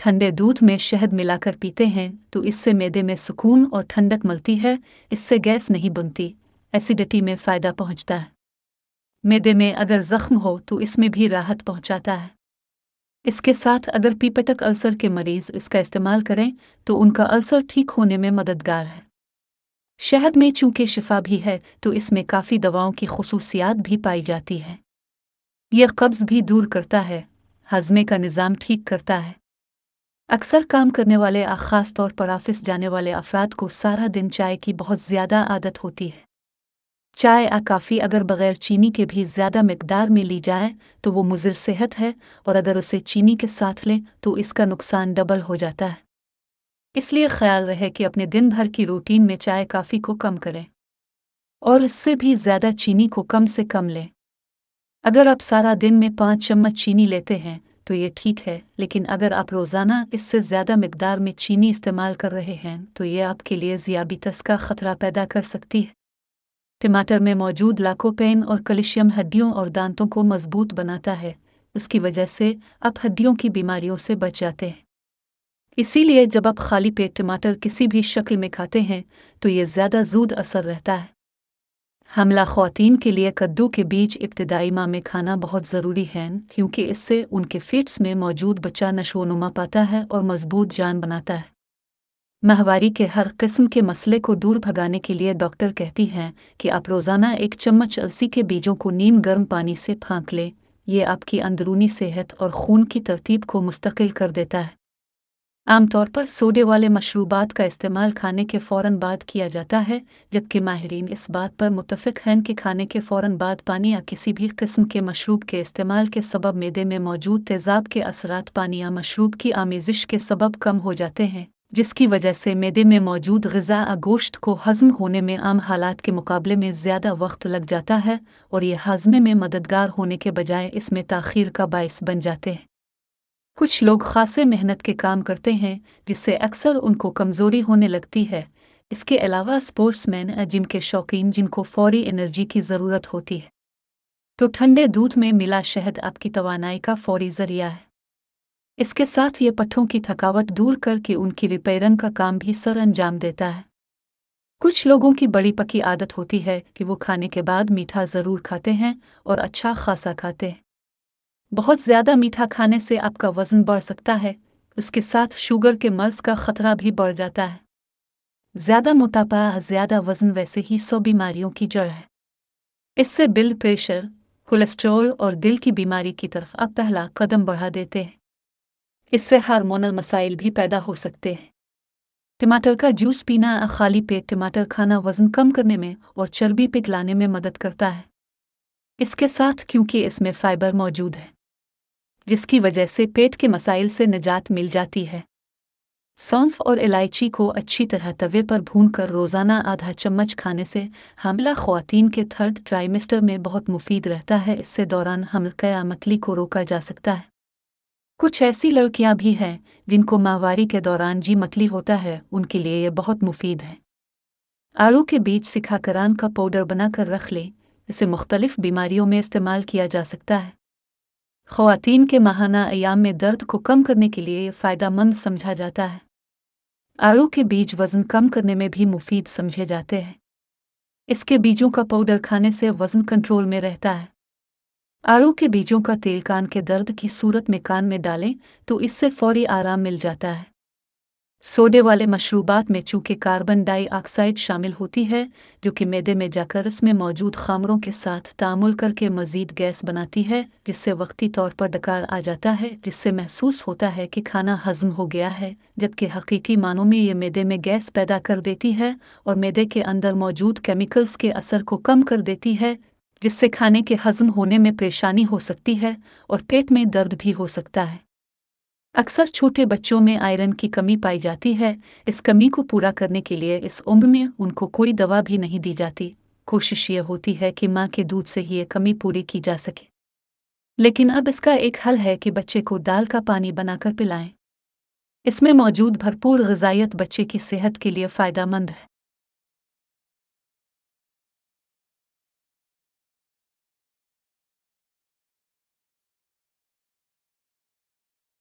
ठंडे दूध में शहद मिलाकर पीते हैं तो इससे मैदे में सुकून और ठंडक मिलती है, इससे गैस नहीं बनती, एसिडिटी में फायदा पहुंचता है। मैदे में अगर जख्म हो तो इसमें भी राहत पहुंचाता है। इसके साथ अगर पीपेटिक अल्सर के मरीज इसका इस्तेमाल करें तो उनका अल्सर ठीक होने में मददगार है। शहद में चूंकि शिफा भी है तो इसमें काफ़ी दवाओं की खुसूसियात भी पाई जाती है। यह कब्ज भी दूर करता है, हजमे का निज़ाम ठीक करता है। अक्सर काम करने वाले खास तौर पर ऑफिस जाने वाले अफराद को सारा दिन चाय की बहुत ज़्यादा आदत होती है। चाय या काफ़ी अगर बगैर चीनी के भी ज़्यादा मिकदार में ली जाए तो वो मुज़िर सेहत है, और अगर उसे चीनी के साथ लें तो इसका नुकसान डबल हो जाता है। इसलिए ख्याल रहे कि अपने दिन भर की रूटीन में चाय काफ़ी को कम करें और इससे भी ज़्यादा चीनी को कम से कम लें। अगर आप सारा दिन में 5 चम्मच चीनी लेते हैं तो ये ठीक है, लेकिन अगर आप रोज़ाना इससे ज़्यादा मिकदार में चीनी इस्तेमाल कर रहे हैं तो ये आपके लिए ज़ियाबितस का ख़तरा पैदा कर सकती है। टमाटर में मौजूद लाकोपेन और कैल्शियम हड्डियों और दांतों को मजबूत बनाता है, उसकी वजह से आप हड्डियों की बीमारियों से बच जाते हैं। इसीलिए जब आप खाली पेट टमाटर किसी भी शक्ल में खाते हैं तो ये ज़्यादा ज़ूद असर रहता है। हमला ख़वातीन के लिए कद्दू के बीज इब्तिदाई माह में खाना बहुत ज़रूरी है, क्योंकि इससे उनके फेट्स में मौजूद बच्चा नशोनुमा पाता है और मजबूत जान बनाता है। माहवारी के हर किस्म के मसले को दूर भगाने के लिए डॉक्टर कहती हैं कि आप रोज़ाना 1 चम्मच अलसी के बीजों को नीम गर्म पानी से फाँक लें। ये आपकी अंदरूनी सेहत और खून की तरतीब को मुस्तकिल कर देता है। आमतौर पर सोडे वाले मशरूबात का इस्तेमाल खाने के फ़ौरन बाद किया जाता है, जबकि माहिरीन इस बात पर मुत्तफ़िक़ हैं कि खाने के फ़ौरन बाद पानी या किसी भी किस्म के मशरूब के इस्तेमाल के सबब मैदे में मौजूद तेज़ाब के असरात पानी या मशरूब की आमेज़िश के सबब कम हो जाते हैं, जिसकी वजह से मैदे में मौजूद ग़िज़ा या गोश्त को हज़म होने में आम हालात के मुकाबले में ज़्यादा वक्त लग जाता है, और ये हाज़मे में मददगार होने के बजाय इसमें ताख़ीर का बाइस बन जाते हैं। कुछ लोग खासे मेहनत के काम करते हैं जिससे अक्सर उनको कमज़ोरी होने लगती है। इसके अलावा स्पोर्ट्समैन या जिम के शौकीन जिनको फौरी एनर्जी की ज़रूरत होती है, तो ठंडे दूध में मिला शहद आपकी तवानाई का फौरी ज़रिया है। इसके साथ ये पट्ठों की थकावट दूर करके उनकी रिपेयरिंग का काम भी सर अंजाम देता है। कुछ लोगों की बड़ी पक्की आदत होती है कि वो खाने के बाद मीठा ज़रूर खाते हैं और अच्छा खासा खाते हैं। बहुत ज़्यादा मीठा खाने से आपका वज़न बढ़ सकता है, उसके साथ शुगर के मर्ज़ का ख़तरा भी बढ़ जाता है। ज़्यादा मोटापा, ज़्यादा वज़न वैसे ही 100 बीमारियों की जड़ है। इससे ब्लड प्रेशर, कोलेस्ट्रॉल और दिल की बीमारी की तरफ आप पहला कदम बढ़ा देते हैं। इससे हार्मोनल मसाइल भी पैदा हो सकते हैं। टमाटर का जूस पीना या खाली पेट टमाटर खाना वज़न कम करने में और चर्बी पिघलाने में मदद करता है। इसके साथ क्योंकि इसमें फाइबर मौजूद है, जिसकी वजह से पेट के मसाइल से निजात मिल जाती है। सौंफ और इलायची को अच्छी तरह तवे पर भूनकर रोज़ाना आधा चम्मच खाने से हामिला ख़वातीन के थर्ड ट्राइमेस्टर में बहुत मुफीद रहता है। इससे दौरान हमल या मतली को रोका जा सकता है। कुछ ऐसी लड़कियां भी हैं जिनको माहवारी के दौरान जी मतली होता है, उनके लिए यह बहुत मुफीद है। आलू के बीज सिखाकरान का पाउडर बनाकर रख लें, इसे मुख्तलिफ बीमारियों में इस्तेमाल किया जा सकता है। ख़वातीन के माहाना अयाम में दर्द को कम करने के लिए यह फ़ायदेमंद समझा जाता है। आलू के बीज वज़न कम करने में भी मुफीद समझे जाते हैं। इसके बीजों का पाउडर खाने से वज़न कंट्रोल में रहता है। आलू के बीजों का तेल कान के दर्द की सूरत में कान में डालें तो इससे फौरी आराम मिल जाता है। सोडे वाले मशरूबात में चूंकि कार्बन डाइऑक्साइड शामिल होती है, जो कि मैदे में जाकर इसमें मौजूद खामरों के साथ तामुल करके मज़ीद गैस बनाती है, जिससे वक्ती तौर पर डकार आ जाता है, जिससे महसूस होता है कि खाना हज़म हो गया है, जबकि हकीकी मानों में ये मैदे में गैस पैदा कर देती है और मैदे के अंदर मौजूद केमिकल्स के असर को कम कर देती है, जिससे खाने के हज़म होने में परेशानी हो सकती है और पेट में दर्द भी हो सकता है। अक्सर छोटे बच्चों में आयरन की कमी पाई जाती है। इस कमी को पूरा करने के लिए इस उम्र में उनको कोई दवा भी नहीं दी जाती। कोशिश ये होती है कि माँ के दूध से ही ये कमी पूरी की जा सके। लेकिन अब इसका एक हल है कि बच्चे को दाल का पानी बनाकर पिलाएं। इसमें मौजूद भरपूर ग़िज़ाइयत बच्चे की सेहत के लिए फ़ायदेमंद है।